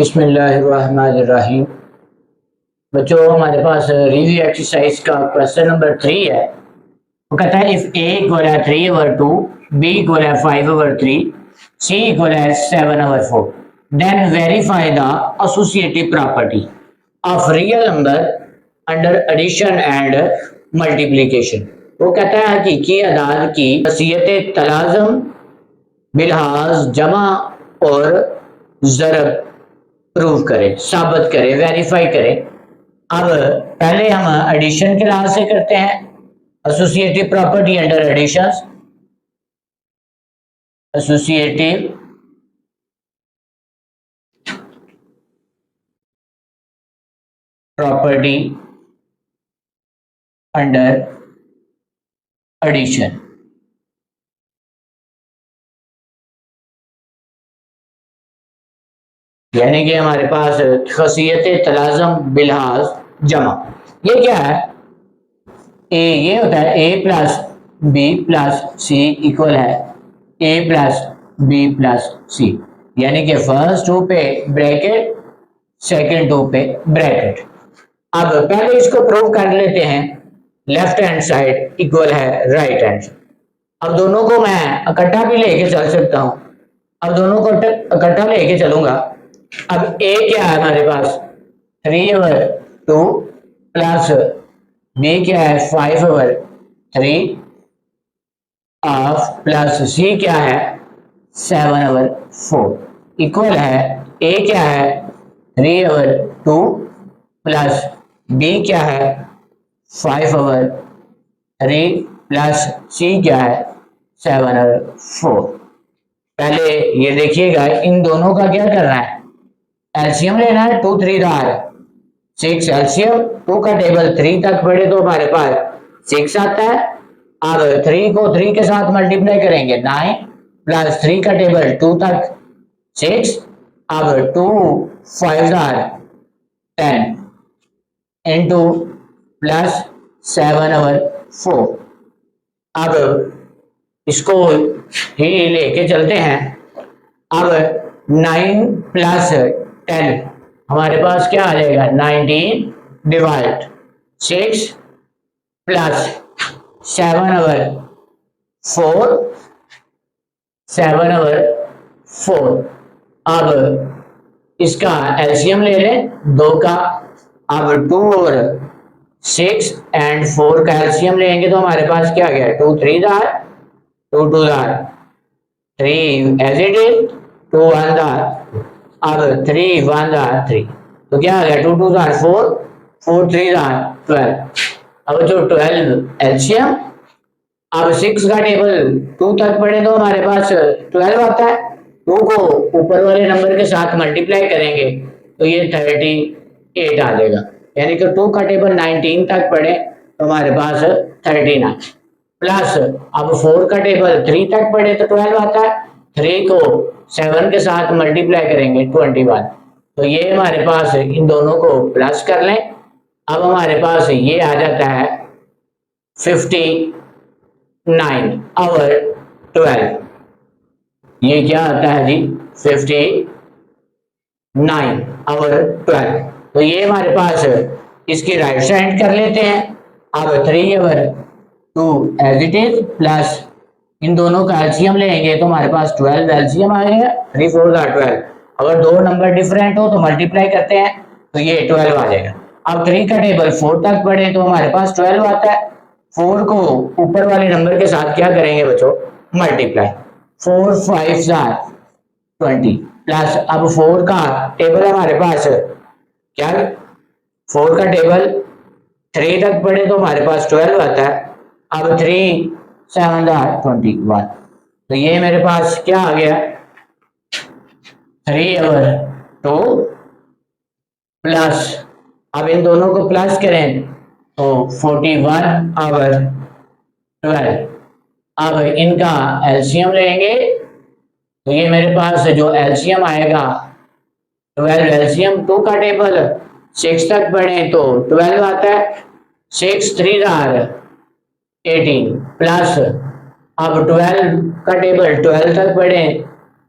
बिस्मिल्लाहिर्रहमानिर्रहीम। बच्चों, हमारे पास रिव्यू एक्सरसाइज का क्वेश्चन नंबर 3 है। वो कहता है इफ ए इक्वल है 3/2, बी इक्वल है 5/3, सी इक्वल है 7/4, then verify the associative property of real number under addition and multiplication. वो कहता है हकीकी अदाद की वसीयत तलाज़म बिलहाज जमा और ज़रब प्रूव करें, साबित करें, वेरीफाई करें। अब पहले हम एडिशन के लिहाज से करते हैं। Associative property under addition, associative property under addition. यानी कि हमारे पास खसियत तलाज़म बिलहाज जमा, ये क्या है? ये होता है ए प्लस बी प्लस सी इक्वल है ए प्लस बी प्लस सी। यानी कि फर्स्ट रो पे ब्रैकेट, सेकंड रो पे ब्रैकेट। अब पहले इसको प्रूव कर लेते हैं। लेफ्ट हैंड साइड इक्वल है राइट हैंड। अब दोनों को मैं इकट्ठा भी लेके चल सकता हूं। अब दोनों को इकट्ठा लेके चलूंगा। अब ए क्या है हमारे पास? 3/2 प्लस बी क्या है? 5/3 ऑफ प्लस सी क्या है? 7/4 इक्वल है ए क्या है? 3/2 प्लस बी क्या है? 5/3 प्लस सी क्या है? 7/4। पहले ये देखिएगा, इन दोनों का क्या करना है? एलसीएम लेना है। 2 3 6 एलसीएम। 2 का टेबल 3 तक बढ़े तो हमारे पास 6 आता है। अब 3 को 3 के साथ मल्टीप्लाई करेंगे 9 प्लस 3 का टेबल 2 तक 6। अब 2 5 10 इंटू प्लस 7/4। अब इसको ही लेके चलते हैं। अब 9 प्लस 10 हमारे पास क्या आ जाएगा? 19 डिवाइड 6 प्लस 7/4 7/4। अब इसका एलसीएम ले लें 2 का। अब 2 और 6 एंड 4 का एलसीएम लेंगे तो हमारे पास क्या आ गया? 2 3 2 2 3 एज इट इज। 2 1 अब 3 1 3 तो क्या आ गया? 2 2 4 4 3 12। अब जो 12 एलसीएम। अब 6 का टेबल 2 तक पढ़े तो हमारे पास 12 आता है। 2 को ऊपर वाले नंबर के साथ मल्टीप्लाई करेंगे तो ये 38 आ जाएगा। यानी कि 2 का टेबल 19 तक पढ़े तो हमारे पास 13 आए। प्लस अब 4 का टेबल 3 तक पढ़े तो 12 आता है। 3 को 7 के साथ मल्टीप्लाई करेंगे 21। तो ये हमारे पास, इन दोनों को प्लस कर लें। अब हमारे पास ये आ जाता है 59/12। ये क्या आता है जी? 59/12। तो ये हमारे पास, इसकी राइट साइड कर लेते हैं। अब 3/2 एज इट इज प्लस इन दोनों का एलसीएम लेंगे तो हमारे पास 12 एलसीएम आ गया। 3 4 12। अगर दो नंबर डिफरेंट हो तो मल्टीप्लाई करते हैं तो ये 12 आ जाएगा। अब 3 का टेबल 4 तक पढ़े तो हमारे पास 12 आता है। 4 को ऊपर वाले नंबर के साथ क्या करेंगे बच्चों? मल्टीप्लाई। 4 5 20 प्लस अब 4 का टेबल हमारे पास क्या? 4 का टेबल 3 तक पढ़े तो हमारे पास 12 आता है। अब 3 7 21। तो ये मेरे पास क्या आ गया? 3/2 प्लस, अब इन दोनों को प्लस करें तो 41/12। अब इनका एलसीएम लेंगे तो ये मेरे पास जो एलसीएम आएगा 12 एलसीएम। 2 का टेबल 6 तक पढ़े तो 12 आता है। 6 3 18 प्लस अब 12 का टेबल 12 तक पढ़े,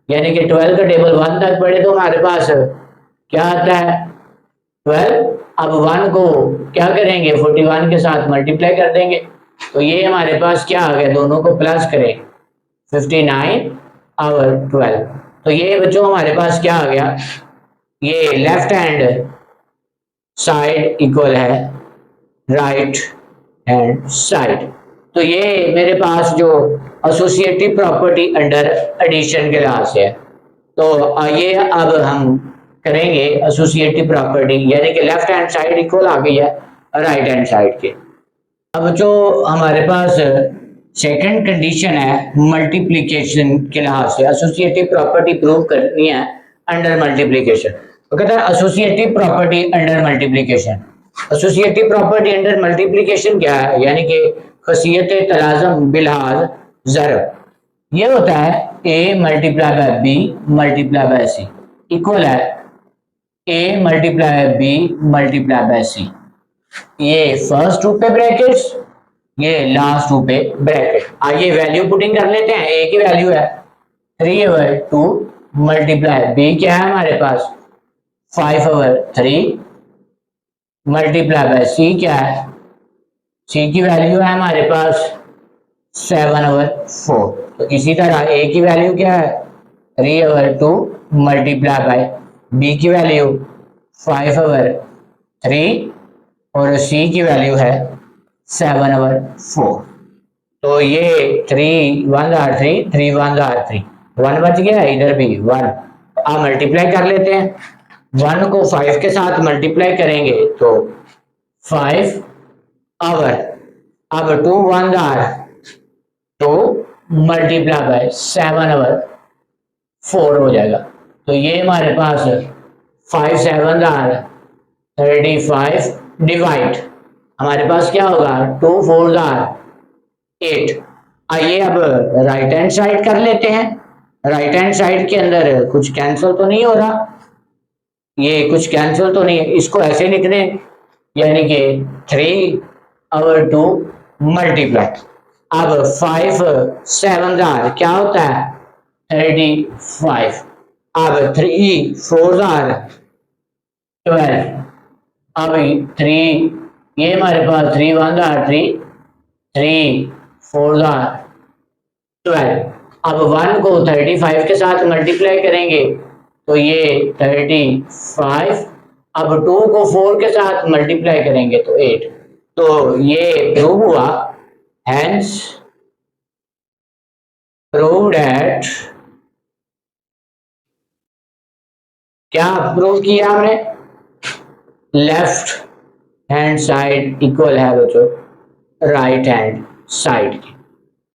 यानी कि 12 का टेबल 1 तक पढ़े तो हमारे पास क्या आता है 12। अब 1 को क्या करेंगे 41 के साथ मल्टीप्लाई कर देंगे, तो ये हमारे पास क्या आ गया, दोनों को प्लस करें 59 और 12। तो ये बच्चों हमारे पास क्या आ गया, ये लेफ्ट हैंड साइड इक्वल है राइट हैंड साइड। तो ये मेरे पास जो एसोसिएटिव प्रॉपर्टी अंडर एडिशन के लिहाज से है। तो आइए अब हम करेंगे एसोसिएटिव प्रॉपर्टी, यानी कि लेफ्ट हैंड साइड इक्वल आ गई है राइट हैंड साइड के। अब जो हमारे पास सेकंड कंडीशन है मल्टीप्लिकेशन के लिहाज से, एसोसिएटिव प्रॉपर्टी प्रूव करनी है अंडर मल्टीप्लिकेशन, तो कहता है associative property under multiplication. Associative property under multiplication क्या है, यानी कि खसियत तलाज़म बिलहाज ज़रब। ये होता है a multiply by b multiply by c equal है a multiply by b multiply by c। ये फर्स्ट टू पे ब्रैकेट्स, ये लास्ट टू पे ब्रैकेट। आइए वैल्यू पुटिंग कर लेते हैं। a की वैल्यू है 3/2 मल्टीप्लाई b क्या है हमारे पास 5/3 मल्टीप्लाई बाय c क्या है, c की वैल्यू है हमारे पास 7/4। तो इसी तरह a की वैल्यू क्या है 3/2 मल्टीप्लाई बाय b की वैल्यू 5/3 और c की वैल्यू है 7/4। तो ये 3 1 आर 3 3 1 आर 3 1 बच गया, इधर भी 1। आप मल्टीप्लाई कर लेते हैं, 1 को 5 के साथ मल्टीप्लाई करेंगे तो 5 आवर, अब 2 1 आर तो मल्टीप्लाई बाय 7/4 हो जाएगा। तो ये हमारे पास 5 7 आर 35 डिवाइड हमारे पास क्या होगा 2 4 आर 8। आइए अब राइट हैंड साइड कर लेते हैं। राइट हैंड साइड के अंदर कुछ कैंसिल तो नहीं हो रहा, ये कुछ कैंसिल तो नहीं है, इसको ऐसे लिख दें, यानी कि 3/2 मल्टीप्लाई। अब 5 7 आर क्या होता है 35, अब 3 4 आर 12, अब 3 ये हमारे पास 3 1 आर 3 3 4 आर 12। अब 1 को 35 के साथ मल्टीप्लाई करेंगे तो ये 35, अब 2 को 4 के साथ मल्टीप्लाई करेंगे तो 8। तो ये प्रूव हुआ, hence proved at, क्या प्रूव किया हमने, लेफ्ट हैंड साइड इक्वल है बच्चों राइट हैंड साइड की।